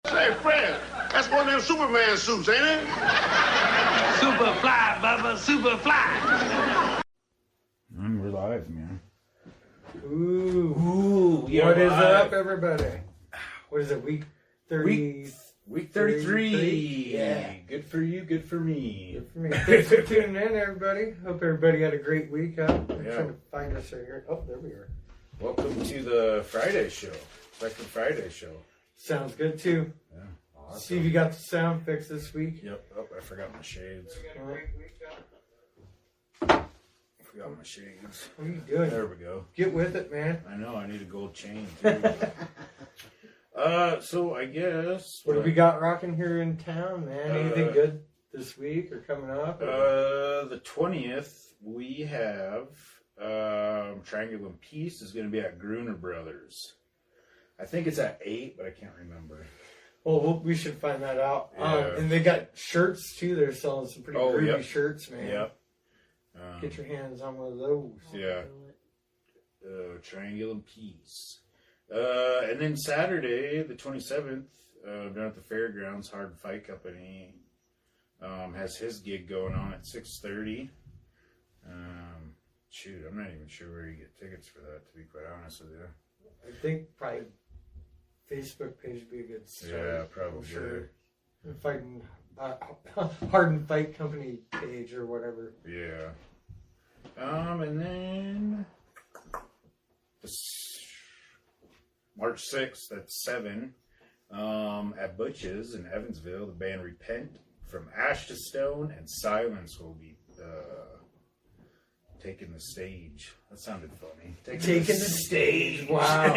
Hey, Fred, that's one of them Superman suits, ain't it? Super fly, Bubba, super fly. We're live, man. Ooh, what is up, everybody? What is it, week 30? Week 33. Yeah. Good for you, good for me. Good for me. Thanks for tuning in, everybody. Hope everybody had a great week. I'm trying to find us right here. Oh, there we are. Welcome to the Friday show. Second Friday show. Sounds good, too. Yeah. Awesome. Steve, you got the sound fixed this week? Yep. Oh, I forgot my shades. We got a great week, Forgot my shades. What are you doing? There we go. Get with it, man. I know, I need a gold chain, too. So I guess... What do we got rocking here in town, man? Anything good this week or coming up? The 20th, we have Triangle and Peace is going to be at Gruner Brothers. I think it's at 8, but I can't remember. Well, we should find that out. Yeah. And they got shirts, too. They're selling some pretty groovy yep. shirts, man. Yep. Get your hands on one of those. Yeah. Triangle and Peace. And then Saturday, the 27th, down at the fairgrounds, Hard Fight Company has his gig going on at 6:30. Shoot, I'm not even sure where you get tickets for that, to be quite honest with you. I think probably Facebook page would be a good start. Yeah, probably. I'm sure. Fighting Hard and Fight Company page or whatever. Yeah. And then March 6th at 7 at Butch's in Evansville, the band Repent from Ash to Stone and Silence will be taking the stage. That sounded funny. Taking the stage. Wow.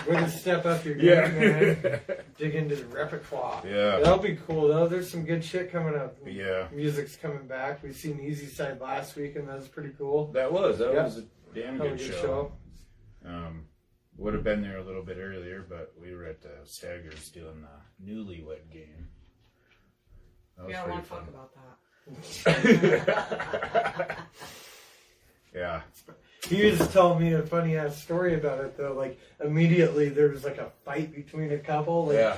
Way to step up your game, man. Dig into the repertoire. Yeah. That'll be cool, though. There's some good shit coming up. Yeah. Music's coming back. We've seen Easy Side last week, and that was pretty cool. That was a damn good show. Would have been there a little bit earlier, but we were at Staggers doing the Newlywed Game. We don't want to talk about that. Yeah. He was telling me a funny ass story about it though. Like immediately there was like a fight between a couple. Like, yeah.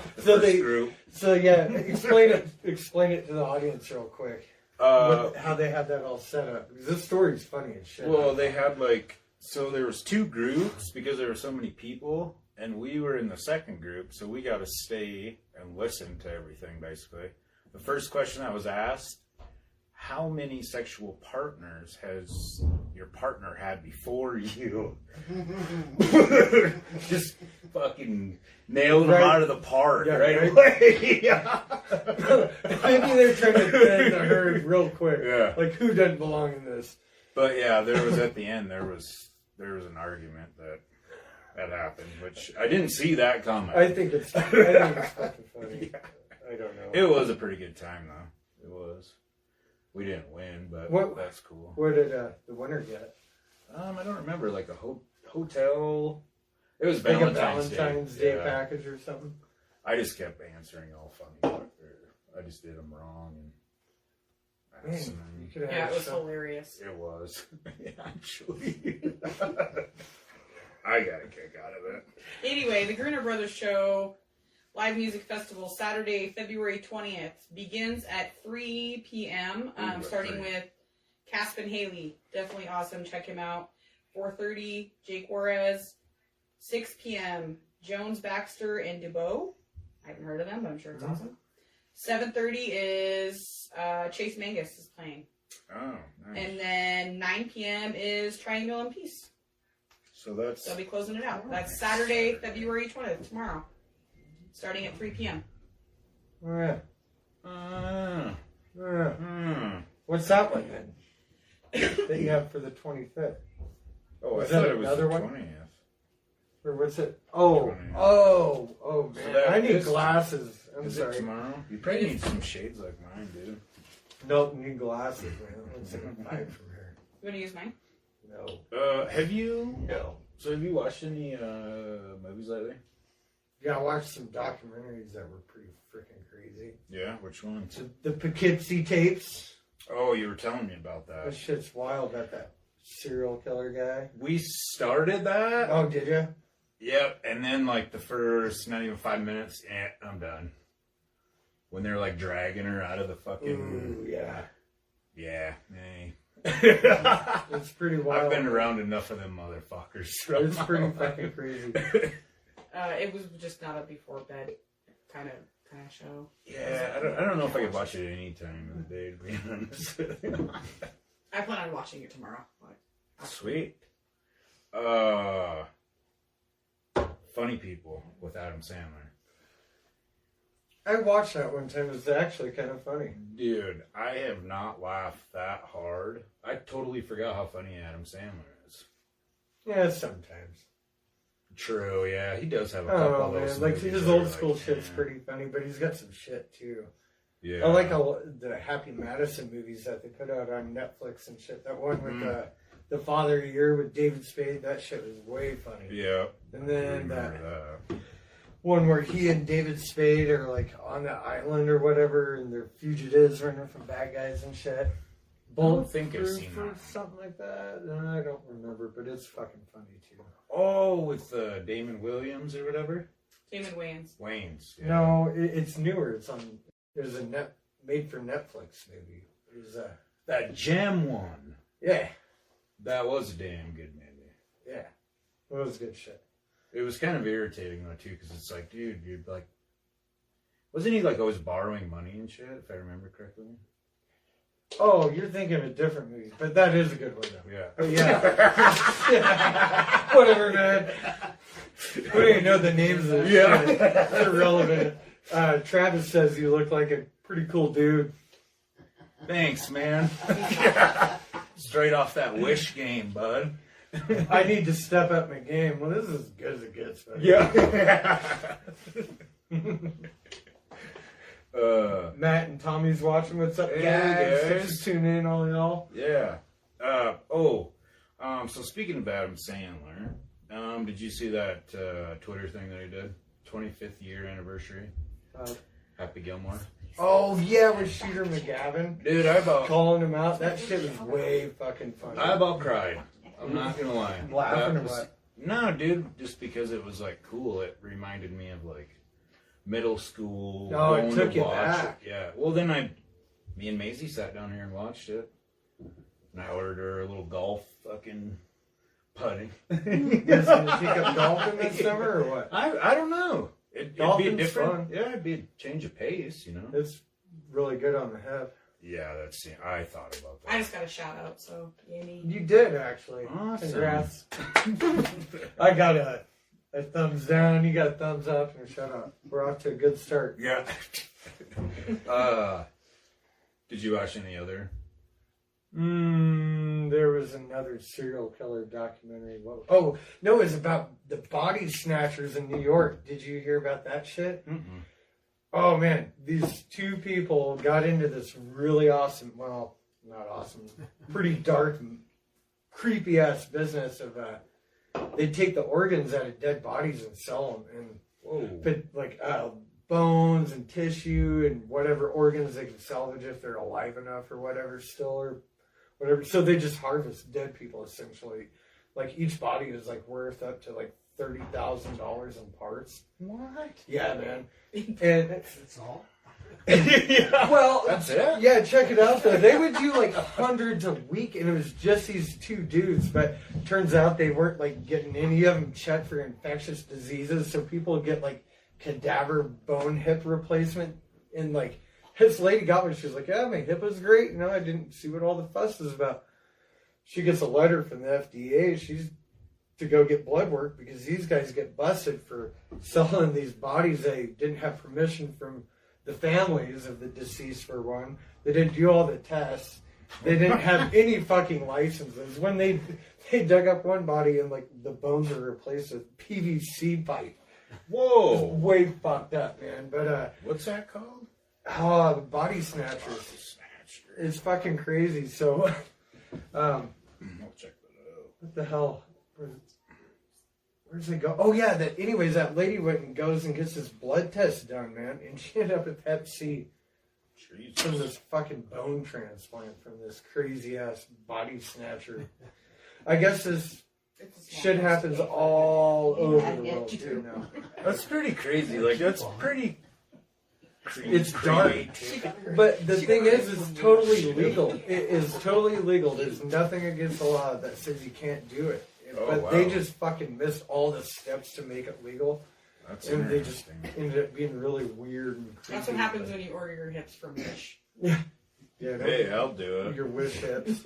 Group. So yeah, explain it to the audience real quick. How they had that all set up, because this story's funny as shit. Well, they had so there was two groups because there were so many people, and we were in the second group, so we got to stay and listen to everything basically. The first question I was asked: how many sexual partners has your partner had before you? Just fucking nailed them out of the park right away. Yeah. Maybe they're trying to bend the herd real quick. Yeah. Like, who doesn't belong in this? But yeah, there was at the end there was an argument that happened, which I didn't see that coming. I think it's fucking funny. Yeah. I don't know. It was a pretty good time though. It was. We didn't win, but that's cool. Where did the winner get? I don't remember. Like a hotel. It was like Valentine's Day package or something. I just kept answering all funny. I just did them wrong. And it was hilarious. It was. Actually. I got a kick out of it. Anyway, the Gruner Brothers Show Live Music Festival, Saturday, February 20th, begins at 3 p.m., starting with Caspin Haley. Definitely awesome. Check him out. 4:30, Jake Juarez. 6 p.m., Jones Baxter and DeBow. I haven't heard of them, but I'm sure it's awesome. 7:30 is Chase Mangus is playing. Oh, nice. And then 9 p.m. is Triangle and Peace. So they'll be closing it out. That's Saturday, February 20th, tomorrow. Starting at 3 p.m. Yeah. What's that one then? That you have for the 25th? Oh, I thought it was the 20th. Or what's it? Oh, man. So I need glasses. I'm sorry. It tomorrow? You probably need some shades like mine, dude. Nope, need glasses, man. Let's take a bite from here. You want to use mine? No. Have you? No. So have you watched any movies lately? Yeah, I watched some documentaries that were pretty freaking crazy. Yeah, which ones? The Poughkeepsie tapes. Oh, you were telling me about that. That shit's wild about that serial killer guy. We started that. Oh, did you? Yep, and then like the first not even 5 minutes, I'm done. When they're like dragging her out of the fucking... Ooh, yeah. Yeah, hey. It's pretty wild. I've been around enough of them motherfuckers. It's pretty fucking crazy. It was just not a before bed kind of show. Yeah, I don't know if I could watch it any time of the day, to be honest. I plan on watching it tomorrow. Sweet. Funny People with Adam Sandler. I watched that one time. It was actually kind of funny. Dude, I have not laughed that hard. I totally forgot how funny Adam Sandler is. Yeah, sometimes. True, yeah. He does have a couple of those. Like movies his that old are school like, shit's pretty funny, but he's got some shit too. Yeah. I like the Happy Madison movies that they put out on Netflix and shit. That one with the Father of the Year with David Spade, that shit was way funny. Yeah. And then that one where he and David Spade are like on the island or whatever, and they're fugitives running from bad guys and shit. I don't think I've seen or that. something like that. I don't remember, but it's fucking funny too. Oh, with Damon Williams or whatever? Damon Wayans. Wayans. Yeah. No, it's newer. It's on. There's a made for Netflix movie. There's That Gem one. yeah, That was a damn good movie. yeah, it was good shit. It was kind of irritating though too, because it's like, dude, you're like, wasn't he like always borrowing money and shit? If I remember correctly. Oh, you're thinking of a different movie, but that is a good one though. Yeah. Oh, yeah. Whatever, man. We don't even know the names of this shit. It's irrelevant. Travis says you look like a pretty cool dude. Thanks, man. Straight off that Wish game, bud. I need to step up my game. Well, this is as good as it gets. Buddy. Yeah. Matt and Tommy's watching. What's up, Hey, guys? guys. Just tune in, all y'all. Yeah. So speaking of Adam Sandler, did you see that Twitter thing that he did? 25th year anniversary. Happy Gilmore. Oh yeah, with Shooter McGavin. Dude, I about Calling him out. That shit was way fucking funny. I about cried. I'm not gonna lie. Laughing That or was- what? No, dude, just because it was like cool. It reminded me of like middle school. Oh, it going took to you watch back. it. Yeah. Well, then me and Maisie sat down here and watched it. And I ordered her a little golf fucking putting. You guys gonna pick up golfing this summer or what? I don't know. It'd be a Golfing's different. fun. Yeah, it'd be a change of pace, you know. It's really good on the head. Yeah, I thought about that. I just got a shout out, so yay me. You did actually. Awesome. Congrats. I got a thumbs down. You got a thumbs up. And shut up. We're off to a good start. Yeah. Did you watch any other? There was another serial killer documentary. Oh no, it was about the body snatchers in New York. Did you hear about that shit? Mm-mm. Oh man, these two people got into this really awesome, well, not awesome, pretty dark, creepy ass business of they take the organs out of dead bodies and sell them, and put like bones and tissue and whatever organs they can salvage if they're alive enough or whatever still or whatever. So they just harvest dead people essentially. Like each body is like worth up to like $30,000 in parts. What? Yeah, man. And That's all. yeah. Well, That's it? Yeah, check it out though. They would do like hundreds a week, and it was just these two dudes. But turns out they weren't like getting any of them checked for infectious diseases. So people get like cadaver bone hip replacement, and like this lady got one. She was like, "Yeah, my hip was great. You know, I didn't see what all the fuss was about." She gets a letter from the FDA. She's to go get blood work because these guys get busted for selling these bodies. They didn't have permission from the families of the deceased for one. They didn't do all the tests. They didn't have any fucking licenses. When they dug up one body and like the bones were replaced with PVC pipe. Whoa. It's way fucked up, man. But What's that called? the body snatchers. It's fucking crazy. So I'll check that out. what the hell? Where's it go? Oh yeah, anyways, that lady went and goes and gets this blood test done, man, and she ended up with Hep C from this fucking bone transplant from this crazy ass body snatcher. I guess this It's a small Shit happens all over the Yeah. world too now. That's pretty crazy. Like, that's pretty. It's dark. But the thing is, it's totally legal. It is totally legal. There's nothing against the law that says you can't do it. Oh, But wow. they just fucking missed all the steps to make it legal. That's And they just interesting. ended up being really weird and creepy. That's what happens when you order your hips from Wish. Yeah, Hey, I'll do it. your wish hips.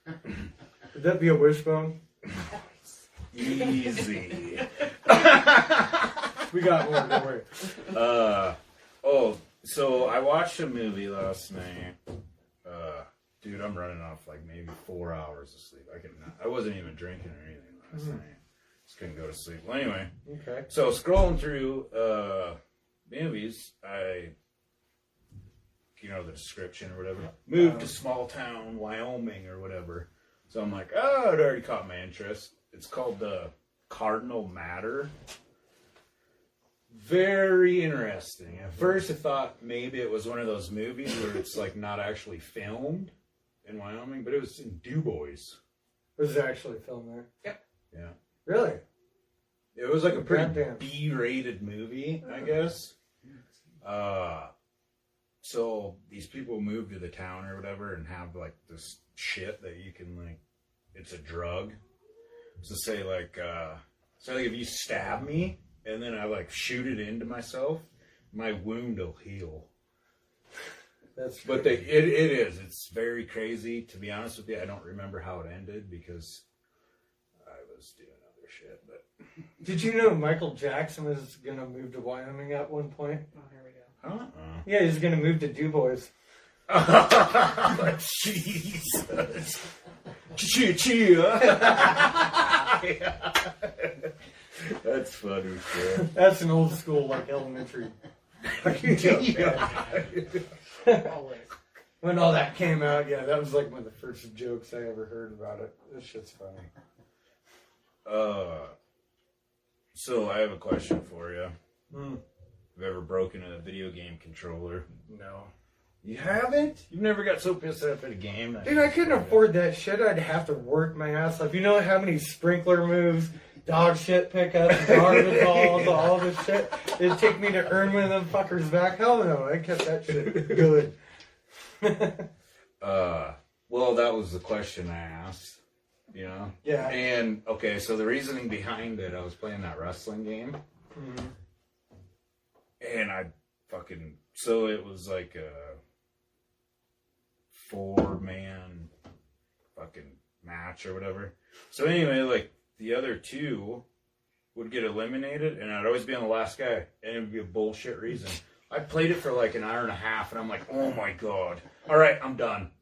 Would that be a wishbone? Easy. We got one, don't worry. So I watched a movie last night. Dude, I'm running off like maybe 4 hours of sleep. I wasn't even drinking or anything last night. Just couldn't go to sleep. Well, anyway, Okay. so scrolling through movies, the description or whatever. Moved to small town, Wyoming or whatever. So I'm like, oh, it already caught my interest. It's called the Cardinal Matter. Very interesting. At first I thought maybe it was one of those movies where it's like not actually filmed in Wyoming, but it was in Du Bois. Was it actually filmed there? Yep. Yeah. Really? It was like a pretty Goddamn. B-rated movie, I guess. So these people move to the town or whatever and have like this shit that you can like, it's a drug. So say like if you stab me and then I like shoot it into myself, my wound will heal. That's But crazy. it is. It's very crazy. To be honest with you, I don't remember how it ended because I was doing other shit. But Did you know Michael Jackson was gonna move to Wyoming at one point? Oh, here we go. Yeah, he's gonna move to Du Bois. Jesus. Cheer. That's funny shit. That's an old school, like elementary. Always. When all that came out, yeah, that was like one of the first jokes I ever heard about it. This shit's funny. So I have a question for you. Mm. Have you ever broken a video game controller? No. You haven't? You've never got so pissed off at a game? Dude, I couldn't afford that shit. I'd have to work my ass off. You know how many sprinkler moves, dog shit pickups, garbage balls, all this shit? It'd take me to earn one of them fuckers back. Hell no, I kept that shit good. Well, that was the question I asked. You know? Yeah. And, okay, so the reasoning behind it, I was playing that wrestling game. Mhm. And so it was like a 4-man fucking match or whatever. So anyway, like the other two would get eliminated and I'd always be on the last guy and it would be a bullshit reason. I played it for like an hour and a half and I'm like, oh my God. All right, I'm done.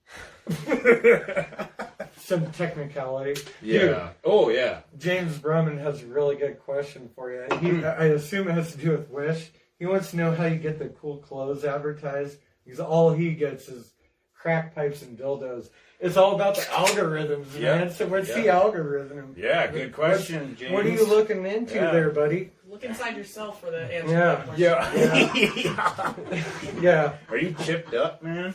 Some technicality. Yeah. Dude, Oh, yeah. James Brumman has a really good question for you. I assume it has to do with Wish. He wants to know how you get the cool clothes advertised. Because all he gets is crack pipes and dildos. It's all about the algorithms, Yeah. man. So what's Yeah. the algorithm? Yeah, good question, James. What are you looking into there, buddy? Look inside yourself for the answer Yeah. to that question. Yeah. Yeah. Are you chipped up, man?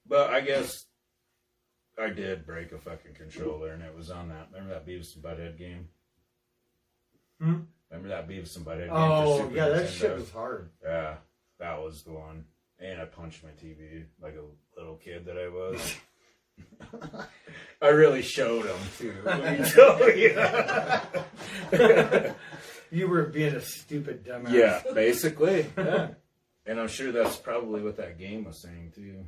But I guess I did break a fucking controller, and it was on that. Remember that Beavis and Butthead game? Hmm? Remember that Beavis and Butthead game? Oh, for Super yeah, that Nintendo? shit was hard. Yeah, that was the one. And I punched my TV like a little kid that I was. I really showed him too. Let me tell you. You were being a stupid dumbass. Yeah, basically. Yeah. And I'm sure that's probably what that game was saying too.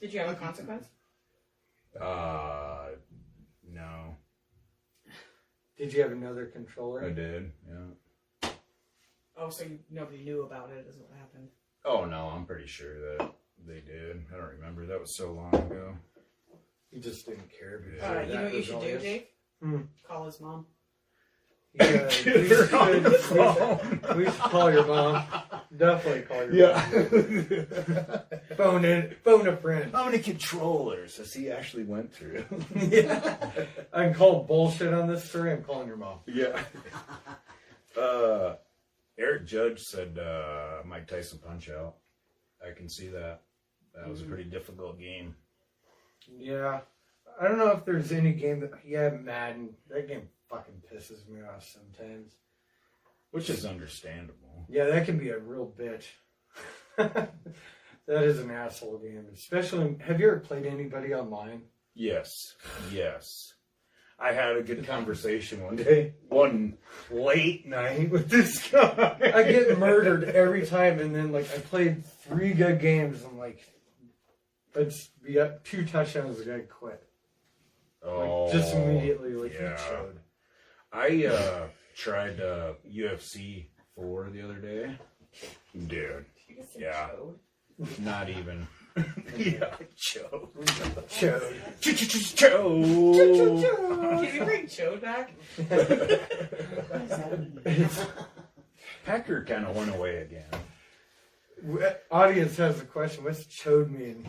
Did you have a consequence? No. Did you have another controller? I did, yeah. Oh, so nobody knew about it is what happened. Oh, no, I'm pretty sure that they did. I don't remember. That was so long ago. You just didn't care. Because You know what you should do, Jake? Hmm. Call his mom. Yeah, we should call your mom. Definitely call your mom. Phone a friend. How many controllers has he actually went through? Yeah. I can call bullshit on this story. I'm calling your mom. Yeah. Eric Judge said Mike Tyson Punch Out. I can see that. That was a pretty difficult game. Yeah. I don't know if there's any game that... Yeah, Madden. That game fucking pisses me off sometimes. Which is understandable. Yeah, that can be a real bitch. That is an asshole game. Especially... Have you ever played anybody online? Yes. I had a good conversation one day. One late night with this guy. I get murdered every time, and then, like, I played 3 good games, and, like, I'd be up 2 touchdowns, the guy quit. Oh, Like, just immediately, like, yeah. he showed. I tried UFC 4 the other day. Dude, yeah. Not even. Yeah, chode. Can you bring Chode back? Pecker kind of went away again. Audience has a question. What's chode mean?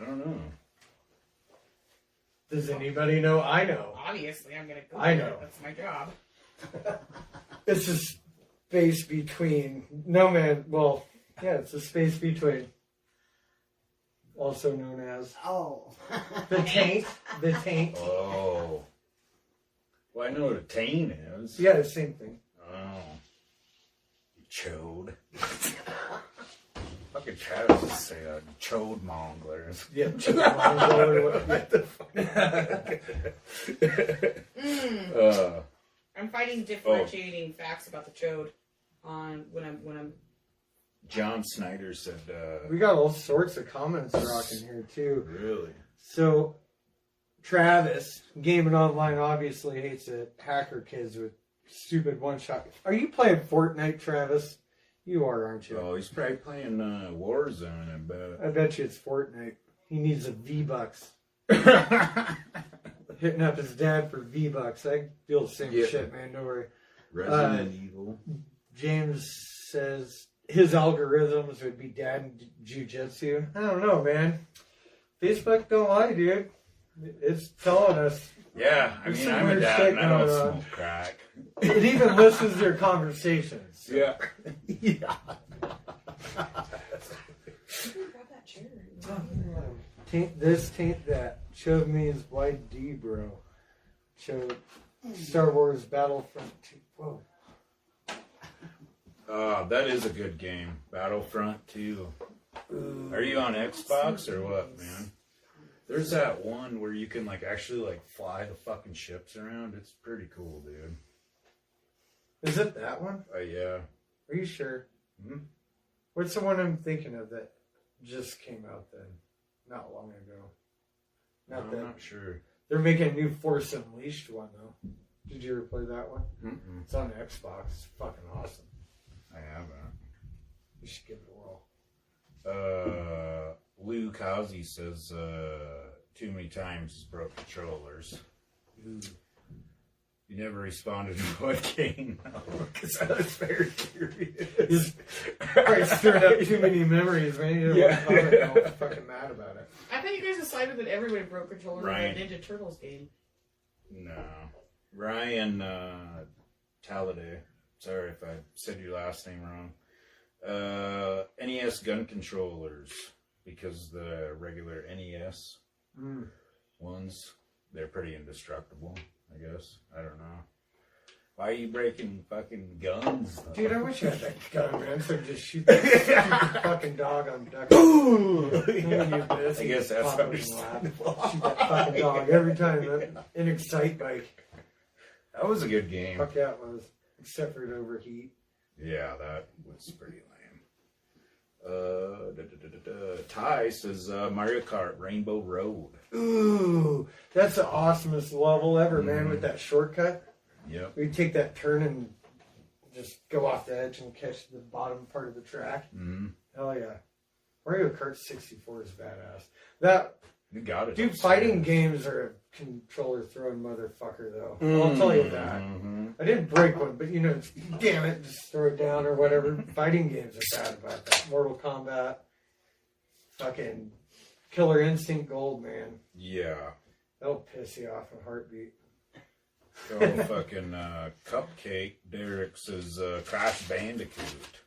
I don't know. Does anybody know? I know. Obviously, I'm gonna go. I know. That's my job. It's a space between. No, man. Well, yeah, it's a space between. Also known as the taint. The taint. Oh. Well, I know what a taint is. Yeah, the same thing. Oh. Chode. Fucking Travis would say chode monglers. Yeah. I'm fighting differentiating facts about the Chode on when I'm. John Snyder said. We got all sorts of comments rocking here too. Really? So, Travis, gaming online, obviously hates it. Hacker kids with stupid one-shot. Are you playing Fortnite, Travis? You are, aren't you? Oh, he's probably playing Warzone, I bet. I bet you it's Fortnite. He needs a V-Bucks. Hitting up his dad for V-Bucks. I feel the same shit, man. Don't worry. Resident Evil. James says his algorithms would be dad and jiu-jitsu. I don't know, man. Facebook don't lie, dude. It's telling us. Yeah, I mean, I'm a dad and I don't smoke crack. It even listens to their conversations. Yeah. Yeah. Taint this, taint that. Chode means white D, bro. Chode. Star Wars Battlefront 2. Whoa. That is a good game. Battlefront 2. Ooh. Are you on Xbox or what, man? There's that one where you can like actually like fly the fucking ships around. It's pretty cool, dude. Is it that one? Yeah. Are you sure? Hmm? What's the one I'm thinking of that just came out then? Not long ago. I'm not sure. They're making a new Force Unleashed one though. Did you ever play that one? Mm-mm. It's on Xbox. It's fucking awesome. I haven't. You should give it a whirl. Lou Kazi says too many times he's broke controllers. Ooh. You never responded to what game, because I was very curious. Probably stirred up too many memories, man. You didn't want to comment. I was fucking mad about it. I thought you guys decided that everybody broke controllers in Ryan. that Ninja Turtles game. No. Ryan Talladay. Sorry if I said your last name wrong. NES gun controllers. Because the regular NES ones, they're pretty indestructible, I guess. I don't know. Why are you breaking fucking guns, though? Dude, I wish I had that gun, man. So just shoot that stupid fucking dog on duck. I guess that's understandable. Shoot that fucking dog every time. An Excite bike. That was a good game. Fuck yeah, it was. Except for it overheat. Yeah, that was pretty lame. Ty says Mario Kart Rainbow Road. Ooh, that's the awesomest level ever, man, with that shortcut. Yep. We take that turn and just go off the edge and catch the bottom part of the track. Mm-hmm. Hell yeah. Mario Kart 64 is badass. That, you got it. dude, fighting games are a controller throwing motherfucker, though. I'll tell you that. Mm-hmm. I didn't break one, but, you know, damn it, just throw it down or whatever. Fighting games are bad about that. Mortal Kombat, fucking Killer Instinct Gold, man. Yeah. That'll piss you off in a heartbeat. Oh, fucking Cupcake. Derek says Crash Bandicoot.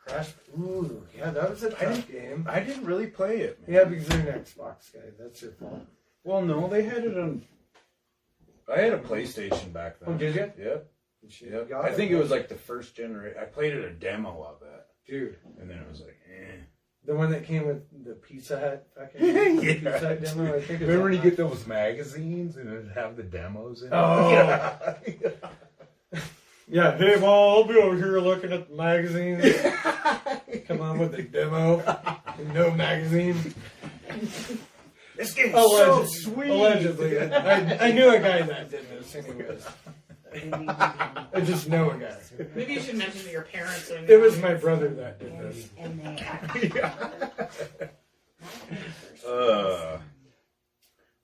Crash. Ooh, yeah, that was a tough game. I didn't really play it, man. Yeah, because you're an Xbox guy. That's your fault. Well, no, they had it on. I had a PlayStation back then. Oh, did you? Yep. Yep. Got I think it was like the first generation. I played it a demo of it, Dude. and then it was like, eh. The one that came with the Pizza Hut fucking Yeah. Pizza Hut demo. I think. Remember when you get those magazines and it'd have the demos in it? Oh. Yeah. Hey, Paul, I'll be over here looking at the magazines. Come on with the demo. No magazine. This game's so Allegedly. sweet. Allegedly. I knew a guy that did this anyways. I just know a guy. Maybe you should mention to your parents. It was my brother that did this.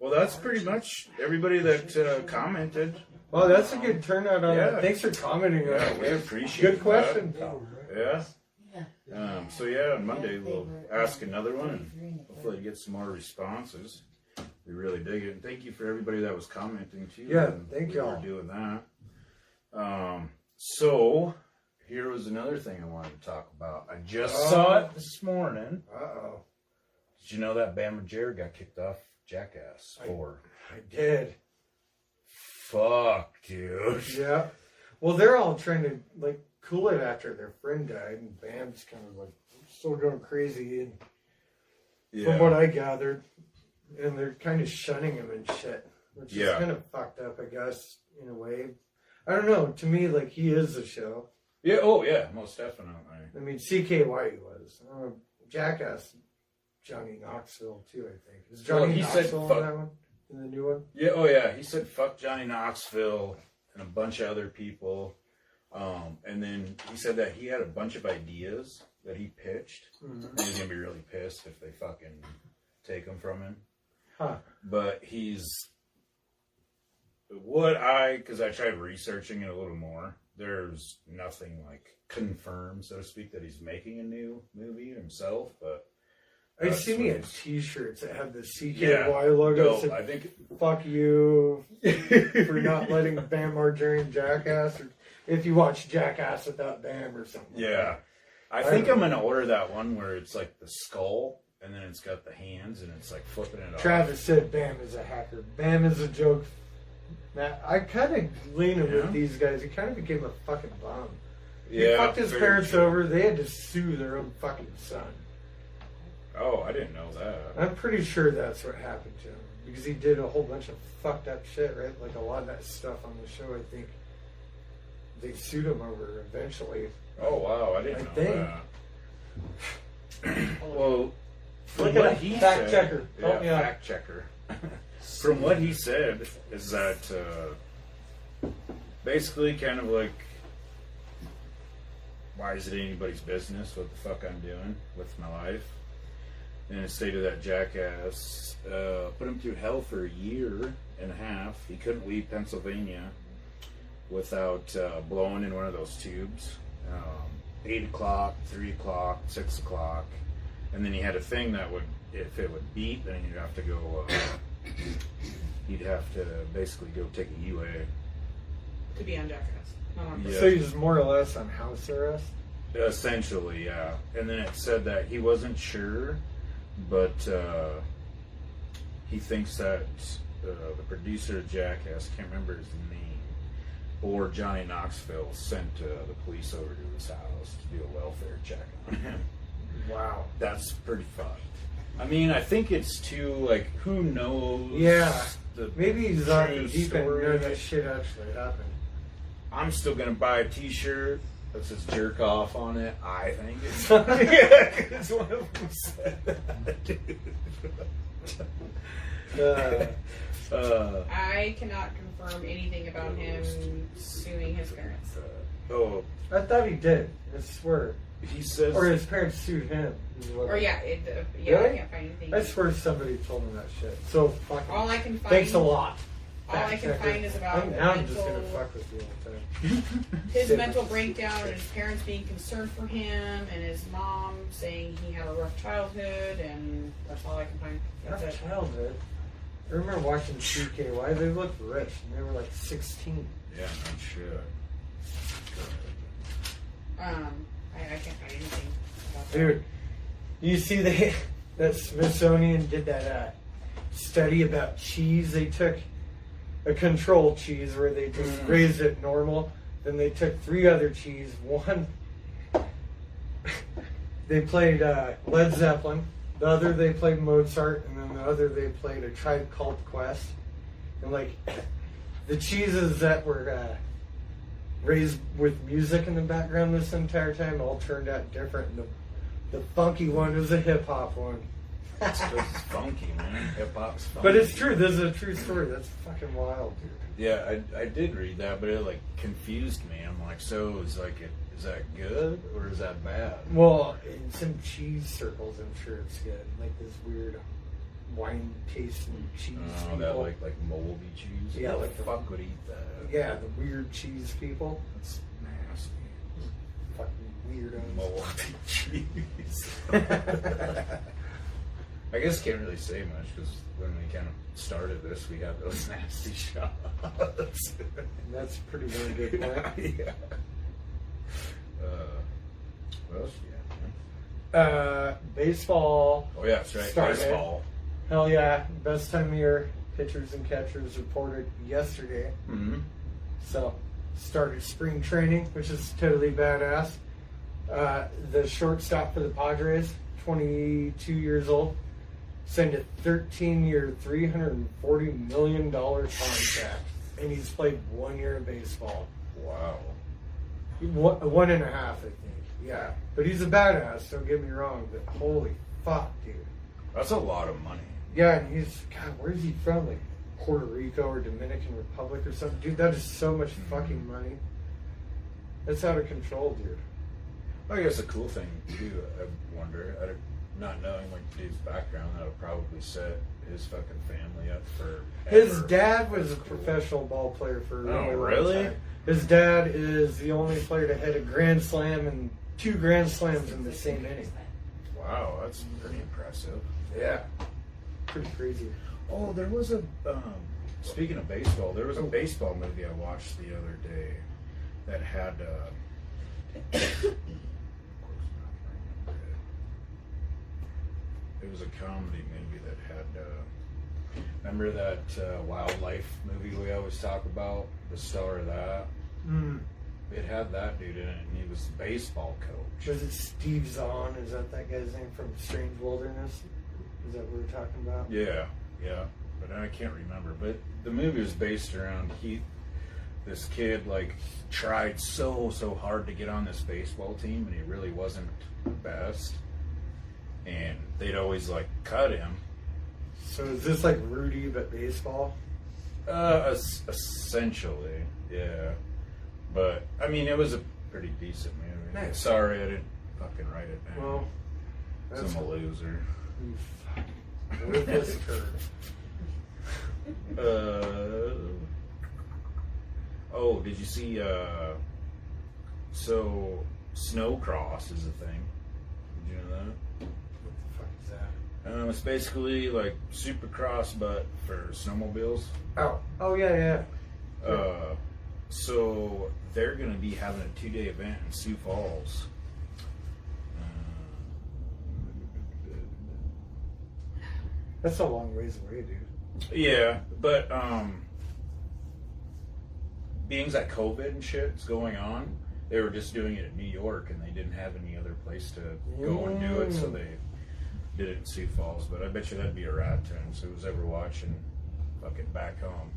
Well, that's pretty much everybody that commented. Well, that's a good turnout on Yeah. that. Thanks for commenting on Yeah, it. we appreciate Good question, that. pal. Yeah. So yeah, on Monday we'll ask another one and hopefully get some more responses. We really dig it, and thank you for everybody that was commenting too. Yeah, and thank we y'all. were doing that. So here was another thing I wanted to talk about. I just saw it this morning. Uh-oh. Did you know that Bama Jared got kicked off Jackass for? I did. Fuck, dude. Yeah. Well, they're all trying to, like, cool it after their friend died, and Bam's kind of, like, still going crazy, and from what I gathered, and they're kind of shunning him and shit, which is kind of fucked up, I guess, in a way. I don't know. To me, like, he is the show. Yeah, oh yeah, most definitely. I mean, CKY was. Jackass, Johnny Knoxville, too, I think. Is Johnny Knoxville in that one? In the new one? Yeah, oh yeah, he said fuck Johnny Knoxville and a bunch of other people. And then he said that he had a bunch of ideas that he pitched. Mm-hmm. And he's going to be really pissed if they fucking take them from him. Huh. But because I tried researching it a little more, there's nothing like confirmed, so to speak, that he's making a new movie himself, but I see me at t-shirts that have the CKY logo. No, I think fuck you for not letting Bam Margerian Jackass, or if you watch Jackass without Bam or something. Yeah. I think I'm gonna order that one where it's like the skull and then it's got the hands and it's like flipping it off. Travis said Bam is a hacker. Bam is a joke. Matt, I kind of leaning with these guys. He kind of became a fucking bum. He fucked his parents over. They had to sue their own fucking son. Oh, I didn't know that. I'm pretty sure that's what happened to him. Because he did a whole bunch of fucked up shit, right? Like a lot of that stuff on the show, I think they sued him over eventually. Oh, wow. I didn't know that. Well, from look what at he fact said... checker. Yeah, fact checker. From what he said is that basically kind of like, why is it anybody's business what the fuck I'm doing with my life? And it stated that Jackass put him through hell for a year and a half. He couldn't leave Pennsylvania without blowing in one of those tubes. 8 o'clock, 3 o'clock, 6 o'clock. And then he had a thing that would, if it would beep, then he'd have to go, he'd have to basically go take a UA. To be on Jackass. Not on So he's more or less on house arrest? Essentially, yeah. And then it said that he wasn't sure, but he thinks that the producer of Jackass, can't remember his name, or Johnny Knoxville sent the police over to his house to do a welfare check on him. Wow. That's pretty fucked. I mean, I think it's too, like, who knows? Yeah. The Maybe he's on true deep end story. where that shit actually happened. I'm still gonna buy a T-shirt that says "jerk off" on it. I think it's it's one of them said that. I cannot confirm anything about him suing his parents. I thought he did. I swear. He says, or his parents sued him. Or yeah, Really? I can't find anything. I swear somebody told him that shit. So fucking. All I can find. Thanks a lot. All I can find is about now I'm just gonna fuck with you all the time. his mental breakdown and his parents being concerned for him, and his mom saying he had a rough childhood, and that's all I can find. That's Rough it. childhood. I remember watching CKY. They looked rich, and they were like 16. "Yeah, no shit." I I can't find anything about that. Dude, you see that Smithsonian did that study about cheese? They took a controlled cheese where they just raised it normal. Then they took 3 other cheese. One, they played Led Zeppelin. The other they played Mozart, and then the other they played A Tribe Called Quest. And like the cheeses that were raised with music in the background this entire time all turned out different. And the funky one was a hip hop one. It's just funky, man. Hip hop's funky. But it's true. This is a true story. That's fucking wild, dude. Yeah, I did read that, but it like confused me. I'm like, so is that good or is that bad? Well, in some cheese circles, I'm sure it's good. Like this weird wine tasting cheese Oh, people. that like moldy cheese. Yeah, Who like the fuck would eat that? Yeah, the weird cheese people. That's nasty. Fucking weirdos. Moldy cheese. I guess can't really say much because when we kind of started this, we had those nasty shots. That's a pretty very good point. Yeah. What else you got, man? Baseball. Oh yeah, that's right. started. Baseball. Hell yeah. Best time of year. Pitchers and catchers reported yesterday. Mm-hmm. So, started spring training, which is totally badass. The shortstop for the Padres, 22 years old, signed a 13-year, $340 million contract, and he's played 1 year of baseball. Wow. 1.5, I think. Yeah. But he's a badass, don't get me wrong, but holy fuck, dude. That's a lot of money. Yeah, and he's, God, where's he from? Like Puerto Rico or Dominican Republic or something? Dude, that is so much fucking money. That's out of control, dude. I guess a cool thing too, I wonder, not knowing like dude's background, that would probably set his fucking family up for His dad was a professional ball player for a Oh, really long really? time. His dad is the only player to hit a grand slam and 2 grand slams in the same inning. Wow, that's pretty impressive. Yeah. Pretty crazy. Oh, there was a speaking of baseball, there was a baseball movie I watched the other day that had it was a comedy movie that had remember that wildlife movie we always talk about, the star of that? It had that dude in it, and he was the baseball coach. Was it Steve Zahn? Is that guy's name from Strange Wilderness? Is that what we're talking about? Yeah, but I can't remember. But the movie was based around this kid like tried so hard to get on this baseball team, and he really wasn't the best. And they'd always like cut him. So is this like Rudy but baseball? Essentially, yeah. But I mean, it was a pretty decent movie. Nice. Sorry, I didn't fucking write it down. Well, 'Cause I'm a loser. You fucking worthless turd. Oh, did you see? So Snowcross is a thing. Did you know that? What the fuck is that? It's basically like Supercross, but for snowmobiles. Oh yeah. So they're going to be having a 2-day event in Sioux Falls. That's a long ways away, dude. Yeah, but being that COVID and shit's going on, they were just doing it in New York, and they didn't have any other place to go and do it, so they did it in Sioux Falls. But I bet you that'd be a rat to him. So who's ever watching fucking Back Home,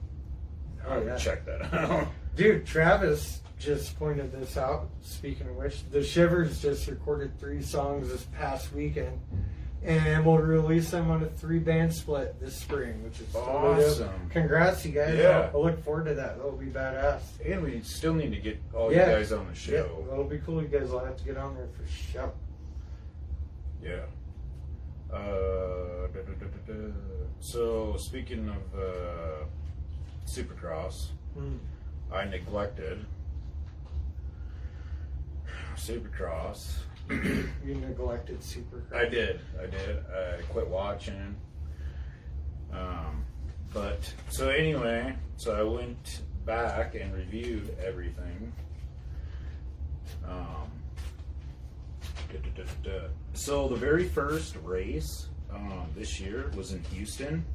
I would check that out. Dude, Travis just pointed this out. Speaking of which, the Shivers just recorded 3 songs this past weekend, and we'll release them on a 3-band split this spring, which is totally dope. Awesome. Congrats, you guys! Yeah. I look forward to that. That'll be badass. And we still need to get all Yeah. you guys on the show. Yeah, that'll be cool. You guys will have to get on there for sure. Yeah. So speaking of Supercross, I neglected Supercross. You neglected Supercross. I did. I quit watching. But so anyway, so I went back and reviewed everything. So the very first race this year was in Houston,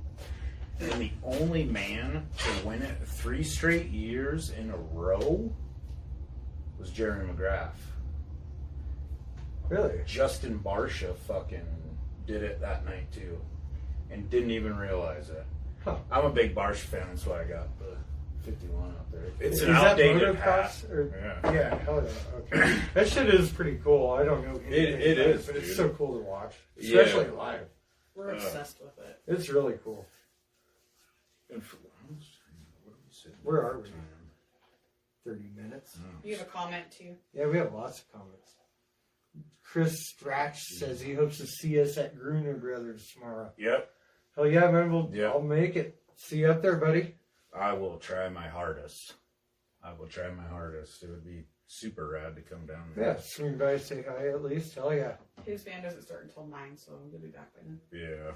and the only man to win it 3 straight years in a row was Jerry McGrath. Really? Justin Barsha fucking did it that night too, and didn't even realize it. Huh. I'm a big Barsha fan, that's why I got the 51 up there. It's Is an that outdated motocross? hat. Or, Yeah. yeah, hell yeah. Okay. That shit is pretty cool. I don't know anything It about is, but it's dude. so cool to watch. Especially Yeah. live. We're obsessed with it. It's really cool. And for, what are we sitting Where at are for we? time? 30 minutes. You have a comment too? Yeah, we have lots of comments. Chris Stratch says he hopes to see us at Gruner Brothers tomorrow. Yep. Hell yeah, man. Yep. I'll make it. See you up there, buddy. I will try my hardest. It would be super rad to come down there. Yeah, swing by, say hi at least. Hell yeah. His band doesn't start until 9, so I'm gonna be back by then. Yeah.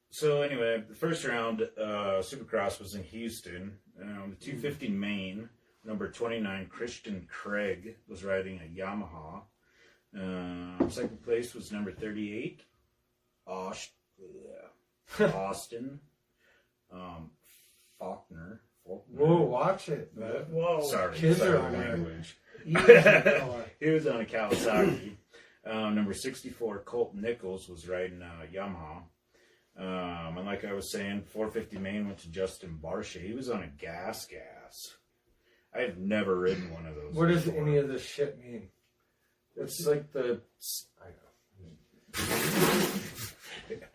So anyway, the first round, Supercross was in Houston. The 250 main, number 29, Christian Craig, was riding a Yamaha. Second place was number 38, Austin Faulkner. Whoa, watch it. Man. Whoa. Sorry, Kids sorry are on there. language. Easy, fella. He was on a Kawasaki. Number 64, Colt Nichols, was riding a Yamaha. And like I was saying, 450 main went to Justin Barsha. He was on a gas. I have never ridden one of those. What does before. any of this shit mean? It's like the. I know.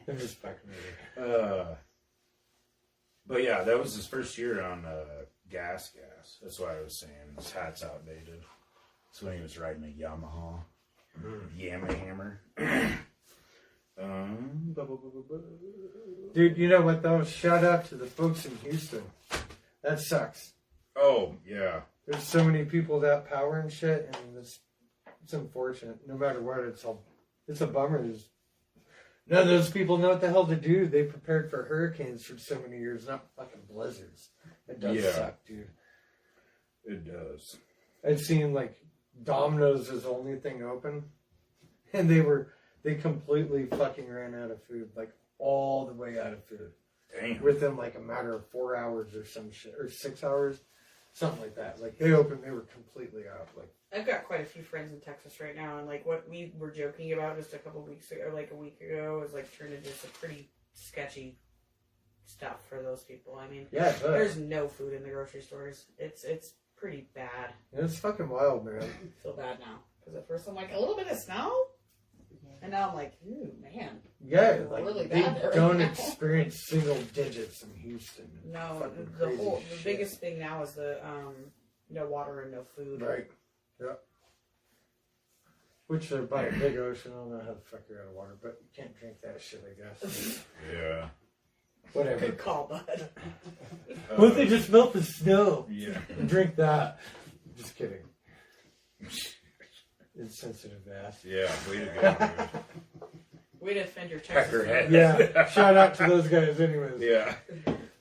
I'm just fucking with you. But yeah, that was his first year on gas. That's why I was saying his hat's outdated. That's when he was riding a Yamaha. Yamahammer. Dude, you know what though? Shout out to the folks in Houston. That sucks. Oh, yeah. There's so many people that power and shit, and it's unfortunate. No matter what, it's a bummer. None of those people know what the hell to do. They prepared for hurricanes for so many years, not fucking blizzards. It does suck, dude. It does. I'd seen like Domino's is the only thing open, and they completely fucking ran out of food, like all the way out of food. Damn. Within like a matter of 4 hours or some shit, or 6 hours, something like that. Like they opened, they were completely out. Like I've got quite a few friends in Texas right now, and like what we were joking about just a couple weeks ago, or like a week ago, is like turned into some pretty sketchy stuff for those people. I mean, yeah, there's no food in the grocery stores. It's pretty bad. it's fucking wild, man. I feel bad now because at first I'm like a little bit of snow, and now I'm like, ooh, man. Yeah, like Really they bad right don't now. experience single digits in Houston. No, Fucking the crazy shit. biggest thing now is the no water and no food. Right. Yeah. Which they're by a big ocean. I don't know how the fuck you're out of water, but you can't drink that shit, I guess. Yeah. Whatever. Good call, bud. What if they just melt the snow Yeah. and drink that? Just kidding. Insensitive ass. Yeah, way to go, dude. Way to defend your Texas. Peckerhead. Yeah. Shout out to those guys, anyways. Yeah.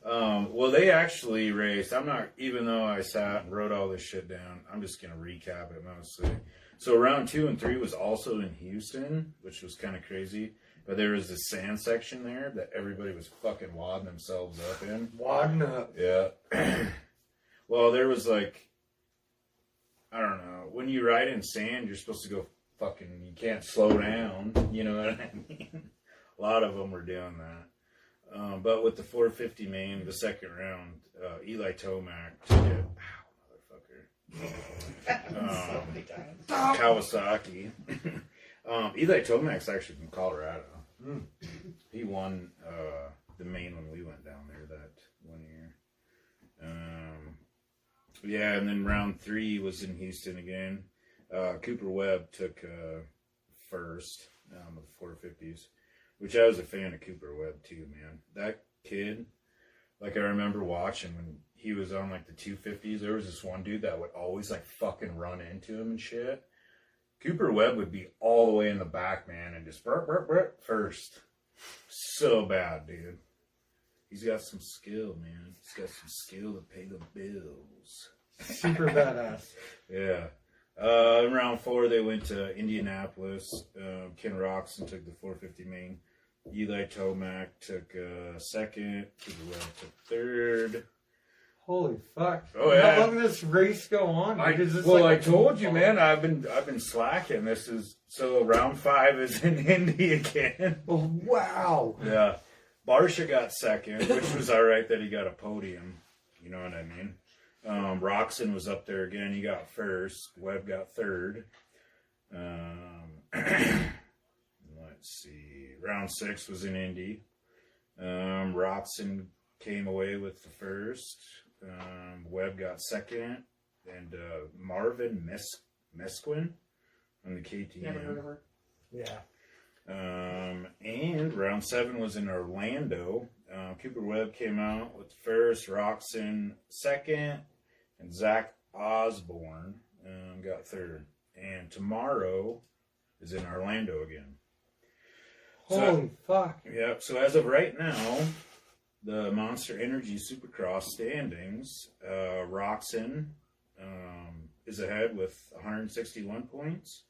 Well, they actually raced. Even though I sat and wrote all this shit down, I'm just going to recap it mostly. So round 2 and 3 was also in Houston, which was kind of crazy. But there was this sand section there that everybody was fucking wadding themselves up in. Wadding up. Yeah. Well, there was like, I don't know. When you ride in sand, you're supposed to go fucking, you can't slow down. You know what I mean? A lot of them were doing that. But with the 450 main, the second round, Eli Tomac took it. Ow, motherfucker. So many times. Kawasaki. Eli Tomac's actually from Colorado. Mm. He won the main when we went down there that 1 year. Yeah, and then round 3 was in Houston again. Cooper Webb took first with the 450s, which I was a fan of Cooper Webb too, man. That kid, like I remember watching when he was on like the 250s, there was this one dude that would always like fucking run into him and shit. Cooper Webb would be all the way in the back, man, and just burp, burp, burp first. So bad, dude. He's got some skill, man. He's got some skill to pay the bills. Super badass. Yeah. In round 4, they went to Indianapolis. Ken Roxon took the 450 main. Eli Tomac took second. Cooper Webb took third. Holy fuck! Oh yeah. How long does this race go on? I Like told you, man. I've been slacking. This is so round 5 is in Indy again. Oh wow! Yeah. Barsha got second, which was all right that he got a podium. You know what I mean? Roxon was up there again. He got first. Webb got third. Let's see. Round 6 was in Indy. Roxon came away with the first. Webb got second. And Marvin Mesquin on the KTM. Never heard of her. Yeah. And round 7 was in Orlando. Cooper Webb came out with first, Roxon second, and Zach Osborne got third. And tomorrow is in Orlando again. Holy fuck! Yeah. So as of right now, the Monster Energy Supercross standings, Roxon is ahead with 161 points.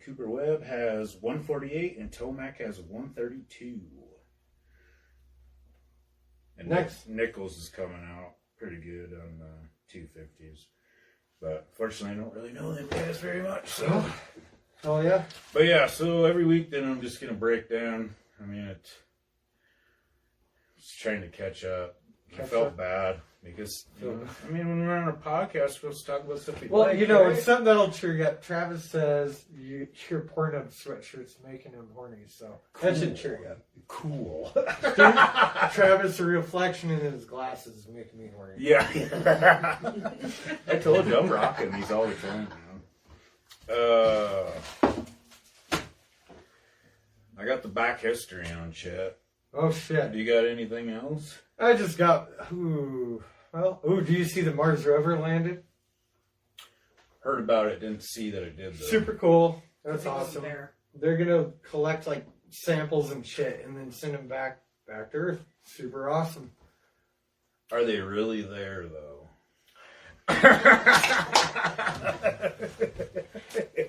Cooper Webb has 148 and Tomac has 132. And Nichols is coming out pretty good on the 250s. But fortunately, I don't really know them guys very much. So, Oh yeah. but yeah, so every week then I'm just going to break down. I mean, it's trying to catch up. I felt bad because, I mean, when we're on a podcast, we're supposed to talk about stuff we like. Right? It's something that'll trigger you. Travis says your Pornhub sweatshirt's making him horny, so that should trigger you. Cool. Travis, a reflection in his glasses is making me horny. Yeah. I told you, I'm rocking these all the time, man. I got the back history on shit. Oh shit. Do you got anything else? I just got, do you see the Mars rover landed? Heard about it, didn't see that it did though. Super cool. That's I wasn't awesome. there. They're gonna collect like samples and shit and then send them back to Earth. Super awesome. Are they really there though?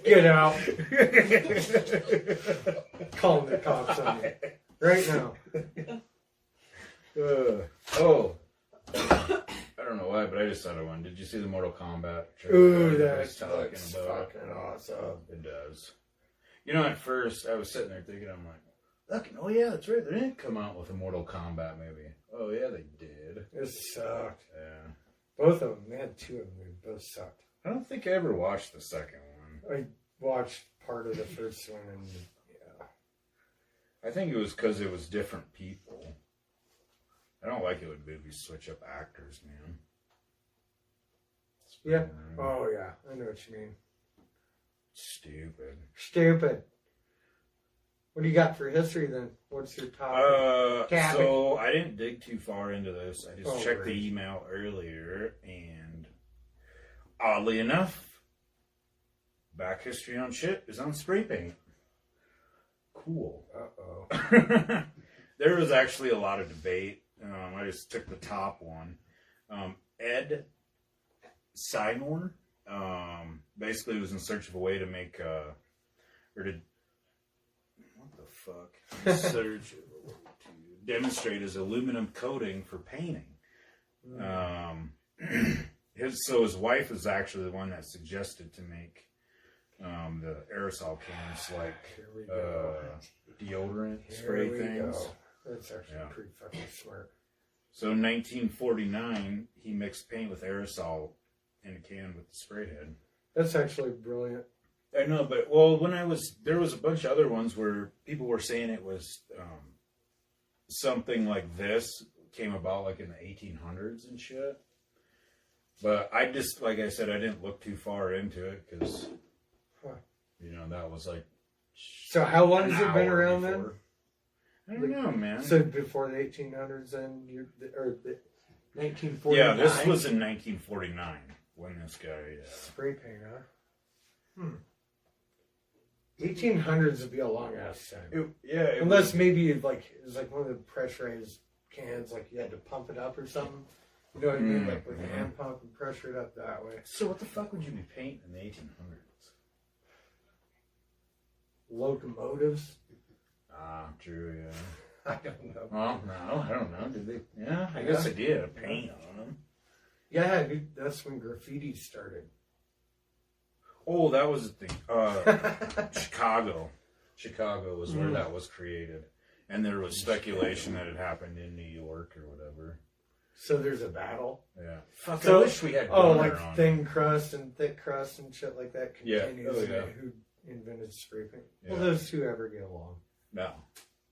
Get out. Calling the cops on you. Right now. I don't know why, but I just thought of one. Did you see the Mortal Kombat trailer? Ooh, that's talking about fucking awesome. It does. You know, at first I was sitting there thinking, I'm like, look, oh yeah, that's right. They didn't come out with a Mortal Kombat movie. Oh yeah, they did. It sucked. Yeah. Both of them. They had 2 of them. They both sucked. I don't think I ever watched the second one. I watched part of the first one and yeah. I think it was because it was different people. I don't like it when movies switch up actors, man. Yeah. Oh yeah. I know what you mean. Stupid. What do you got for history then? What's your top? So I didn't dig too far into this. I just checked right. the email earlier, and oddly enough, back history on shit is on spray paint. Cool. Uh-oh. There was actually a lot of debate. I just took the top one. Ed Sinor basically was in search of a way to make search to demonstrate his aluminum coating for painting. His wife is actually the one that suggested to make the aerosol cans like deodorant spray things. That's actually pretty fucking smart. So in 1949, he mixed paint with aerosol in a can with the spray head. That's actually brilliant. I know, but there was a bunch of other ones where people were saying it was something like this came about like in the 1800s and shit. But I just, like I said, I didn't look too far into it because, that was like. So how long has it been around then? I don't know, man. So before the 1800s, then or the 1949. Yeah, this was in 1949 when this guy spray paint, huh? 1800s would be a long ass time. Unless maybe it was like one of the pressurized cans, like you had to pump it up or something. You know what I mean? Like with a hand pump and pressure it up that way. So what the fuck would you be painting in the 1800s? Locomotives? Ah, true, yeah. I don't know. Well, no, I don't know. Did they? Yeah, I guess they did. Paint on them. Yeah, dude, that's when graffiti started. Oh, that was the thing. Chicago. Chicago was where that was created. And there was speculation that it happened in New York or whatever. So there's a battle? Yeah. Fuck, So, I wish we had like on thin crust and thick crust and shit like that Yeah. continues. Oh, yeah. Who invented spray paint? Yeah. Will those two ever get along? No.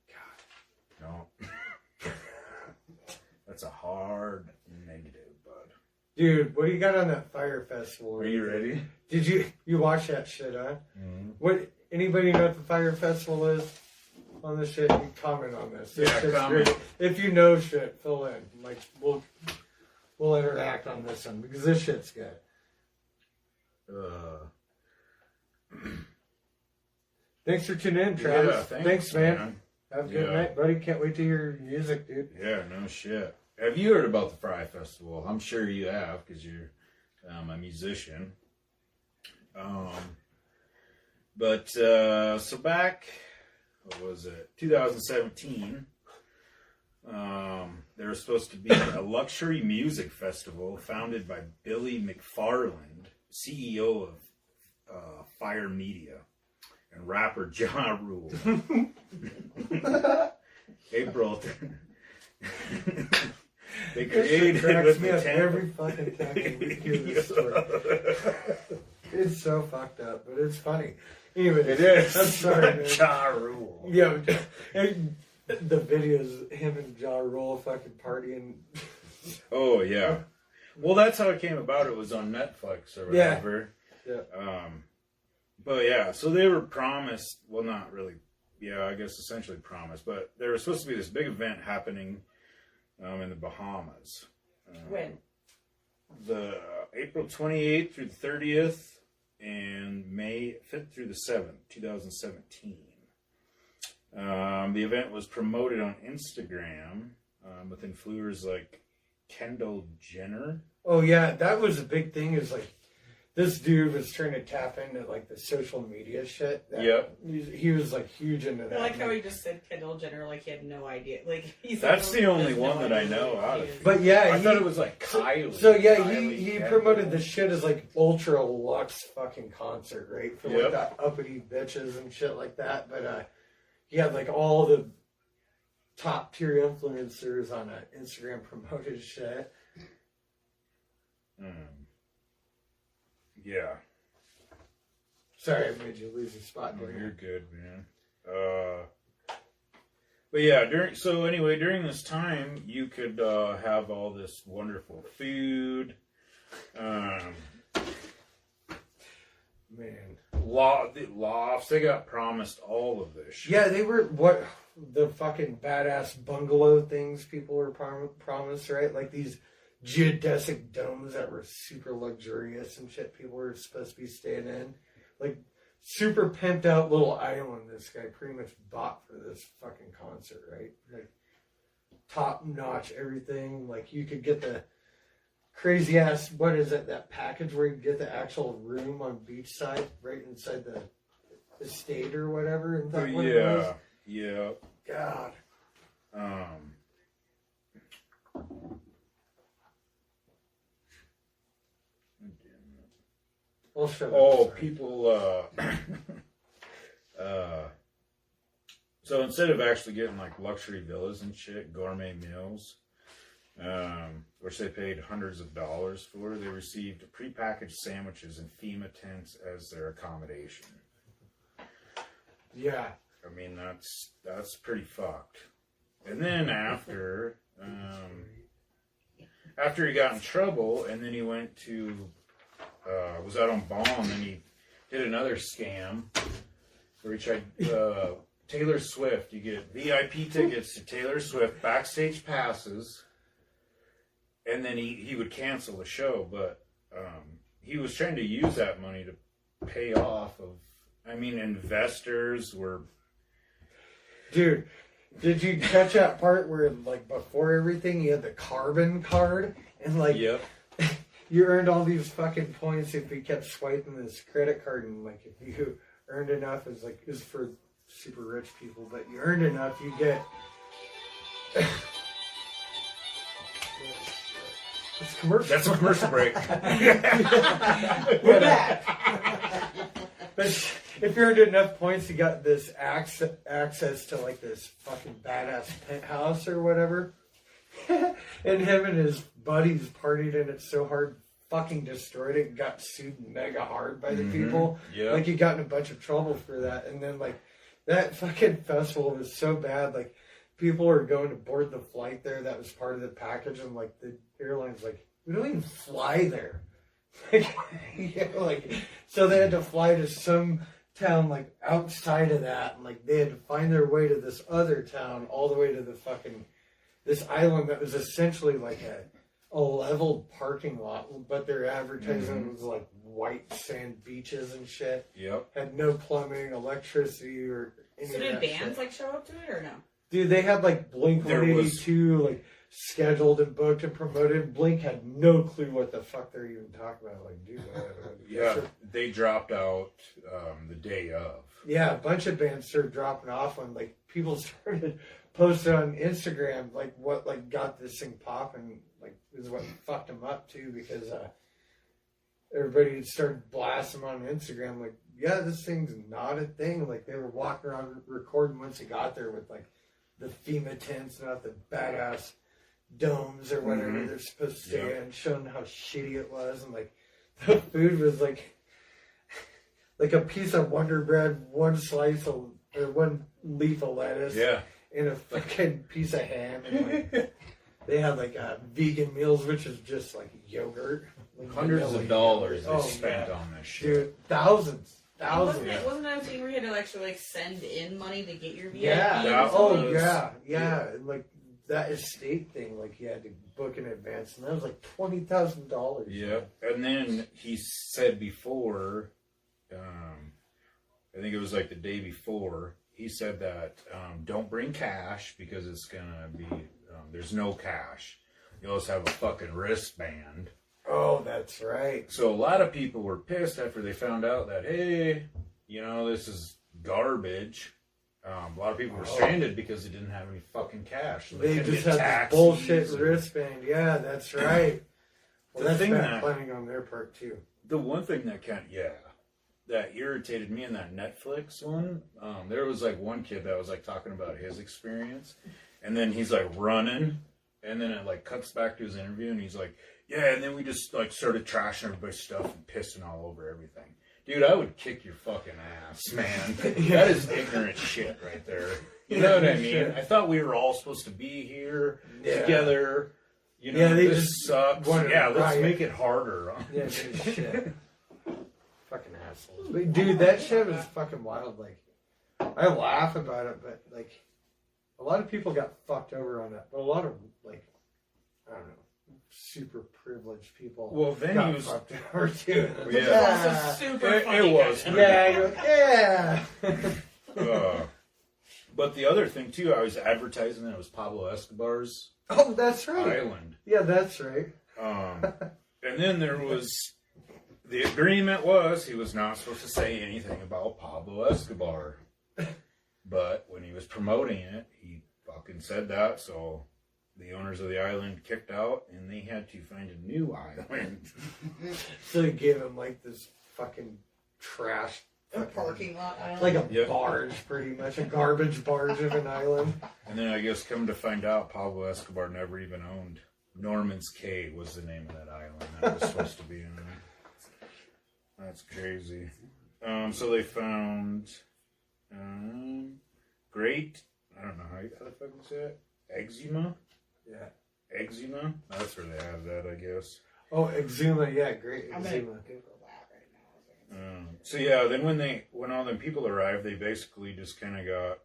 God. No. That's a hard negative, bud. Dude, what do you got on that Fyre festival? Are you ready? Did you watch that shit, huh? Mm-hmm. What, anybody know what the Fyre festival is? On this shit, you comment on this. This Yeah, shit's comment. great. If you know shit, fill in. Like we'll interact on this one because this shit's good. Thanks for tuning in, Travis. Yeah, thanks, man. Have a good Yeah. night, buddy. Can't wait to hear your music, dude. Yeah, no shit. Have you heard about the Fyre Festival? I'm sure you have because you're a musician. But so back, what was it? 2017. There was supposed to be a luxury music festival founded by Billy McFarland, CEO of Fyre Media, and rapper Ja Rule. April. They created with me the up 10 every fucking time we hear this story. It's so fucked up, but it's funny. Anyway, It is. I'm sorry, man. Ja Rule. Yeah, and the videos, him and Ja Rule fucking partying. Oh yeah. Well, that's how it came about. It was on Netflix or whatever. Yeah. But yeah, so they were promised. Well, not really. Yeah, I guess essentially promised. But there was supposed to be this big event happening in the Bahamas. When? The April 28th through the 30th and May 5th through the 7th, 2017. The event was promoted on Instagram with influencers like Kendall Jenner. Oh yeah, that was a big thing. Is like this dude was trying to tap into like the social media shit. Yep. He was like huge into that. I like how he just said Kendall Jenner like he had no idea. Like he's That's the only one that I know out of it. But yeah, I thought it was like Kylie. So yeah, Kylie he Kendall. promoted this shit as like ultra luxe fucking concert, right? For like Yep. that uppity bitches and shit like that. But he had like all the top tier influencers on Instagram promoted shit. Yeah. Sorry, I made you lose your spot. No, There. you're good, man. But yeah, during this time, you could have all this wonderful food. Man. Lofts, they got promised all of this shit. Yeah, they were what the fucking badass bungalow things people were promised, right? Like these geodesic domes that were super luxurious and shit people were supposed to be staying in. Like super pimped out little island this guy pretty much bought for this fucking concert, right? Like top notch everything. Like you could get the crazy ass, what is it, that package where you get the actual room on beachside right inside the estate or whatever. And that what it was? Yeah. God. Well, shut up, sorry. People, so instead of actually getting like luxury villas and shit, gourmet meals, which they paid hundreds of dollars for, they received prepackaged sandwiches and FEMA tents as their accommodation. Yeah. I mean, that's pretty fucked. And then after he got in trouble, and then he went to, was out on bond, and he did another scam where he tried, Taylor Swift. You get VIP tickets to Taylor Swift, backstage passes, and then he would cancel the show, but he was trying to use that money to pay off of, investors were... Dude, did you catch that part where, like, before everything, you had the carbon card, And like, Yep. you earned all these fucking points if you kept swiping this credit card, and like if you earned enough, is for super rich people, but you earned enough, you get. It's commercial. That's a commercial break. We're back. But if you earned enough points, you got this access to like this fucking badass penthouse or whatever. And him and his buddies partied in it so hard, fucking destroyed it, and got sued mega hard by the people. Yep. Like he got in a bunch of trouble for that. And then like that fucking festival was so bad, like people were going to board the flight there that was part of the package, and like the airline's like, we don't even fly there. Like, so they had to fly to some town like outside of that, and like they had to find their way to this other town all the way to the fucking this island that was essentially like a leveled parking lot, but their advertising was like white sand beaches and shit. Yep. Had no plumbing, electricity, or any So of did that bands shit. like show up to it or no? Dude, they had like Blink There 182 like scheduled and booked and promoted. Blink had no clue what the fuck they're even talking about. Like, dude, Yeah, they dropped out the day of. yeah, a bunch of bands started dropping off when like people started posting on Instagram like what like got this thing popping, like is what fucked them up too, because everybody started blasting on Instagram like, yeah, this thing's not a thing. Like they were walking around recording once they got there with like the FEMA tents, not the badass domes or whatever they're supposed to stay in, showing how shitty it was, and like the food was like a piece of Wonder Bread, one slice of or one leaf of lettuce, and a fucking piece of ham, and like they had like vegan meals, which is just like yogurt. Like, Hundreds of dollars they spent yeah. on this shit. Dude, thousands. Wasn't that a thing where you had to actually like send in money to get your VIP? Yeah. or Oh something? yeah. And like that estate thing, like you had to book in advance, and that was like $20,000. Yeah, and then he said before, I think it was like the day before, he said that don't bring cash because it's gonna be there's no cash. You also have a fucking wristband. Oh, that's right. So a lot of people were pissed after they found out that, hey, you know, this is garbage. A lot of people were stranded because they didn't have any fucking cash. So They couldn't just get had taxis this bullshit and- wristband. Yeah, that's right. Well, The that's thing bad that- planning on their part too. The one thing that that irritated me in that Netflix one, there was like one kid that was like talking about his experience, and then he's like running, and then it like cuts back to his interview, and he's like, yeah, and then we just like started trashing everybody's stuff and pissing all over everything. Dude, I would kick your fucking ass, man. That is ignorant shit right there. You know what I mean? I thought we were all supposed to be here together. You know, Yeah, they this just sucks. wanted Yeah, to let's riot. make it harder. Yeah, dude, shit. Fucking assholes. But, dude, that shit was fucking wild. Like, I laugh about it, but like, a lot of people got fucked over on that. But a lot of like, I don't know, super privileged people. Well, then got he was fucked over too. Yeah. Also super It funny. was. Yeah, you're like, yeah. But the other thing too, I was advertising that it was Pablo Escobar's Oh, that's right. island. Yeah, that's right. And then there was the agreement was he was not supposed to say anything about Pablo Escobar. But when he was promoting it, he fucking said that, so the owners of the island kicked out and they had to find a new island. So they gave him like this fucking trash. A parking lot island. Like a Yep. barge, pretty much. A garbage barge of an island. And then I guess come to find out Pablo Escobar never even owned Norman's Cay was the name of that island that was supposed to be in there. That's crazy. So they found great, I don't know how the fuck you say it? Eczema? Yeah. Eczema? That's where they have that, I guess. Oh, eczema. Yeah, great. I'm gonna Eczema. Google that right now. So yeah, then when all them people arrived, they basically just kind of got,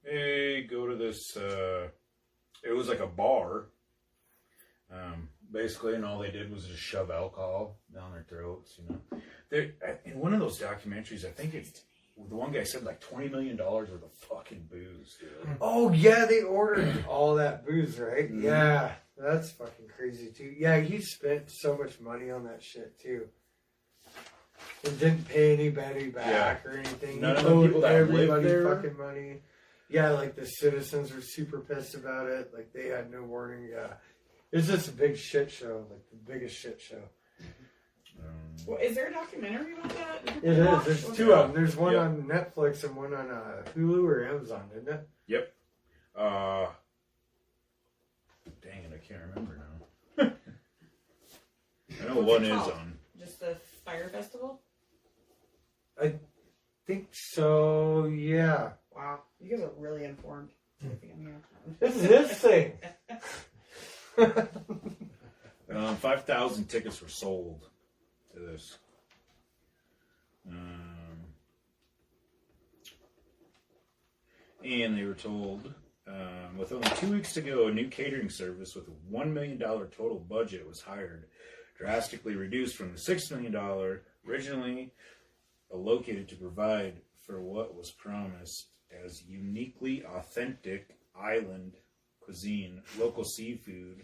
hey, go to this, it was like a bar, basically, and all they did was just shove alcohol down their throats, you know. In one of those documentaries, I think the one guy said like $20 million worth of fucking booze, dude. Oh, yeah, they ordered all that booze, right? Mm-hmm. Yeah. That's fucking crazy too. Yeah, he spent so much money on that shit too. And didn't pay anybody back or anything. None He of the owed people that everybody lived there? fucking money. Yeah, like the citizens were super pissed about it. Like they had no warning. Yeah, it's just a big shit show. Like the biggest shit show. Well, is there a documentary about that? It is. There's two of them. There's one Yep. on Netflix and one on Hulu or Amazon, isn't it? Yep. Dang it, I can't remember now. I know What's one it is called? on. Just the Fyre Festival? I think so. Yeah. Wow. You guys are really informed. This is his thing. 5,000 tickets were sold to this. And they were told, with only 2 weeks to go, a new catering service with a $1 million total budget was hired, drastically reduced from the $6 million originally allocated to provide for what was promised as uniquely authentic island cuisine, local seafood,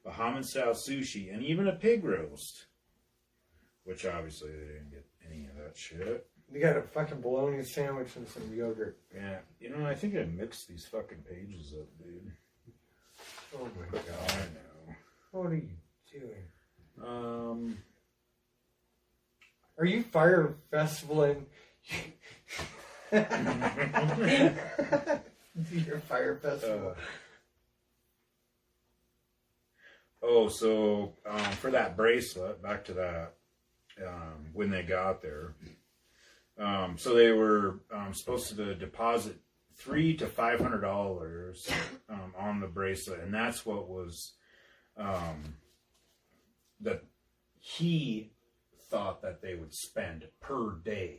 Bahamian-style sushi, and even a pig roast. Which obviously they didn't get any of that shit. You got a fucking bologna sandwich and some yogurt. Yeah, you know, I think I mixed these fucking pages up, dude. Oh my I god. know. What are you doing? Are you Fyre Festivaling? Your Fyre Festival. So for that bracelet, back to that, when they got there, so they were supposed to deposit $300 to $500 on the bracelet, and that's what was that he thought that they would spend per day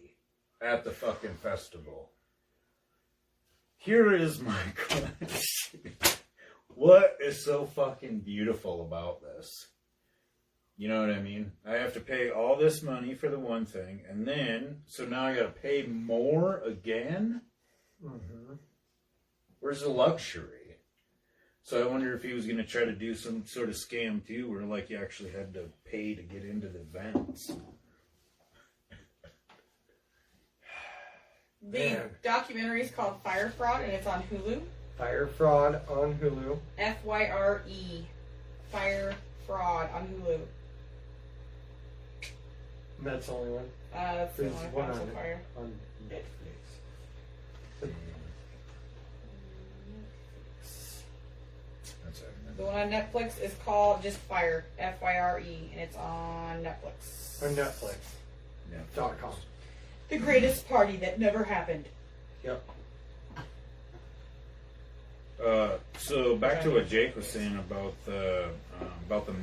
at the fucking festival. Here is my question. What is so fucking beautiful about this? You know what I mean? I have to pay all this money for the one thing, and then, so now I gotta pay more again? Mm-hmm. Where's the luxury? So I wonder if he was gonna try to do some sort of scam too, where like you actually had to pay to get into the events. The documentary is called Fyre Fraud, and it's on Hulu. Fyre Fraud on Hulu. Fyre. Fyre Fraud on Hulu. And that's the only one. That's the There's only one one so on, far. on Netflix. That's it. The one on Netflix is called just Fyre, Fyre, and it's on Netflix. On Netflix. Yeah. .com. The greatest party that never happened. Yep. So back to what Jake was saying about the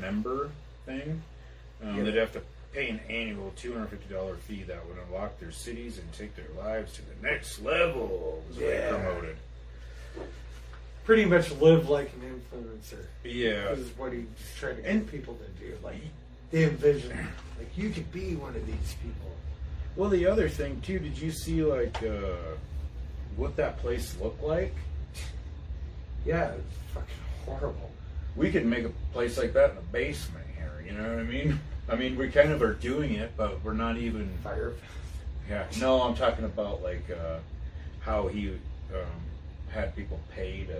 member thing. They'd have to pay an annual $250 fee that would unlock their cities and take their lives to the next level. Was what he promoted. Pretty much live like an influencer. Yeah. Is what he's trying to get people to do. Like, they envision, like, you could be one of these people. Well, the other thing too, did you see like what that place looked like? Yeah, it's fucking horrible. We could make a place like that in the basement here. You know what I mean? I mean, we kind of are doing it, but we're not even. Fyre. Yeah. No, I'm talking about like how he had people pay to.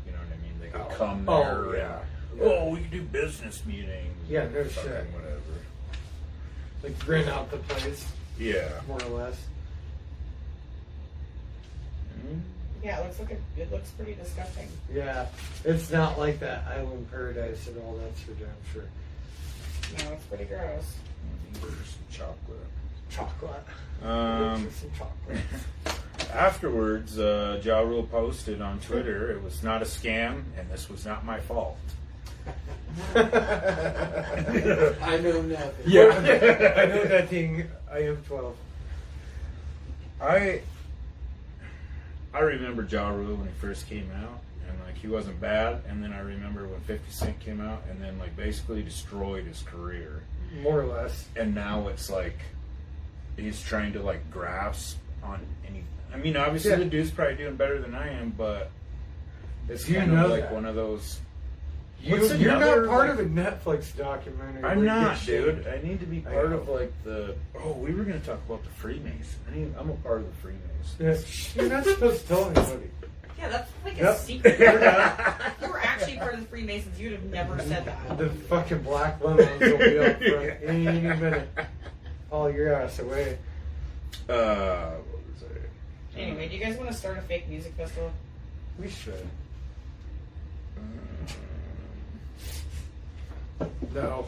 You know what I mean? They could come there. Oh, yeah. Oh, we could do business meetings. Yeah, no fucking shit. Whatever. Like, rent out the place, Yeah. more or less. Mm-hmm. Yeah, it looks pretty disgusting. Yeah, it's not like that Island Paradise at all, that's for damn sure. No, it's pretty gross. Chocolate. Chocolate. Um, Some chocolate. Afterwards, Ja Rule posted on Twitter, "It was not a scam, and this was not my fault." I know nothing. Yeah, I know nothing. I am 12. I remember Ja Rule when he first came out, and like he wasn't bad. And then I remember when 50 Cent came out, and then like basically destroyed his career. More or less. And now it's like he's trying to like grasp on any. I mean, obviously the dude's probably doing better than I am, but it's You kind know of like that. one of those. What's You're another, not part like- of a Netflix documentary. I'm where you not, get shit. dude. I need to be I part know. of like the. Oh, we were gonna talk about the Freemasons. I'm a part of the Freemasons. Yeah, you're not supposed to tell anybody. Yeah, that's like a Yep. secret. You're done. If you were actually part of the Freemasons, you'd have never said that. The fucking black lemons will be up front any minute. Haul your ass away. What was it? Anyway, do you guys want to start a fake music festival? We should. No.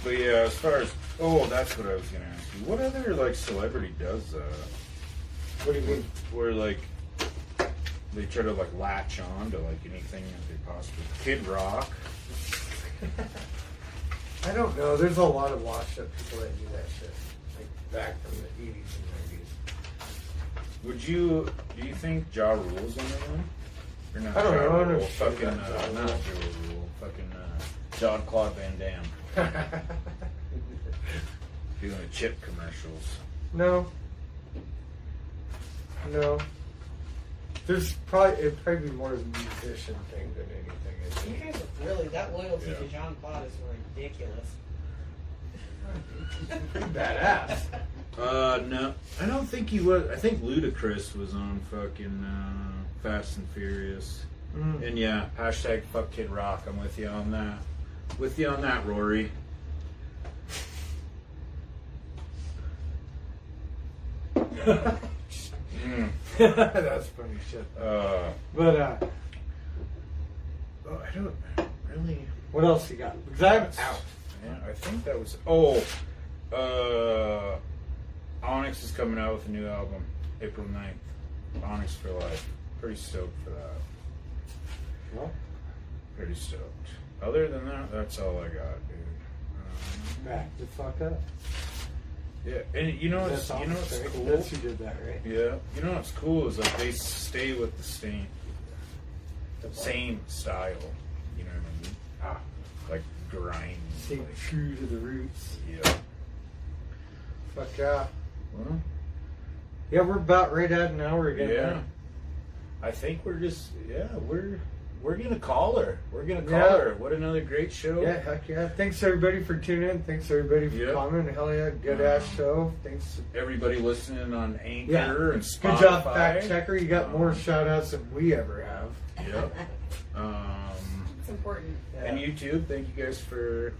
But yeah, as far as that's what I was gonna ask you. What other like celebrity does What do you mean? where like they try to like latch on to like anything that they possibly Kid Rock? I don't know. There's a lot of washed up people that do that shit. Like back from the 80s and 90s. Do you think Ja Rule's one of them? Or not I don't Ja know. I don't Rule, know shit fucking about Ja not Rule. Ja Rule, fucking Jean-Claude Van Damme doing the chip commercials. No. No. There's probably it'd probably be more of a musician thing than anything. You Isn't it? guys are really, that loyalty Yeah. to Jean Claude is ridiculous. Pretty badass. No, I don't think he was. I think Ludacris was on fucking Fast and Furious. Mm. And yeah, hashtag fuck Kid Rock. I'm with you on that. With you on that, Rory. That's funny shit. But I don't really. what else you got? Because I'm out. Yeah, I think that was. Onyx is coming out with a new album April 9th. Onyx for Life. Pretty stoked for that. Well, Pretty stoked. Other than that, that's all I got, dude. back the fuck up. Yeah, and you know what's That's what's right? cool? That's who did that, right? Yeah, you know what's cool is like they stay with the same style. You know what I mean? Like grind. Stay Like, true to the roots. yeah. Fuck yeah. Well, Yeah, we're about right at an hour again. yeah. man. I think we're gonna call her. We're gonna call Yeah. her. What another great show. Yeah, heck yeah. Thanks everybody for tuning in. Thanks everybody for Yeah. coming. Hell yeah, good ass show. Thanks. Everybody listening on Anchor Yeah. and Spotify. Good job, fact checker. You got more shout outs than we ever have. Yep. It's important. Yeah. And YouTube, thank you guys for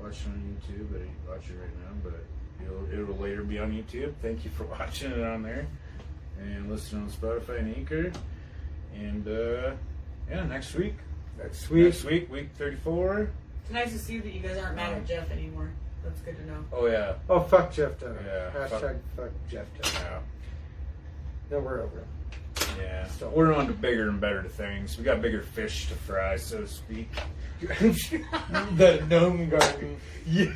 watching on YouTube. I didn't watch it right now, but it'll later be on YouTube. Thank you for watching it on there and listening on Spotify and Anchor. And yeah, next week, week 34. It's nice to see that you guys aren't mad at Jeff anymore. That's good to know. Oh yeah, Oh, fuck Jeff Dunn. Yeah, Hashtag fuck Jeff Dunn. yeah, No, we're over. yeah. We're on to bigger and better things. We got bigger fish to fry, so to speak. The gnome garden. Yeah.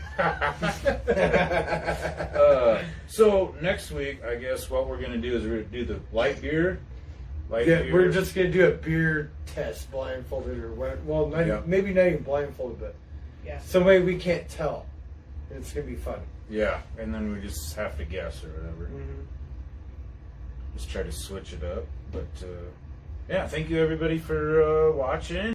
So next week, I guess what we're gonna do is we're gonna do the light beer. Yeah, we're just gonna do a beer test, blindfolded or what? Well, Yeah. maybe not even blindfolded, but Yeah. some way we can't tell. It's gonna be fun. Yeah, and then we just have to guess or whatever. Mm-hmm. Just try to switch it up. But yeah, thank you everybody for watching.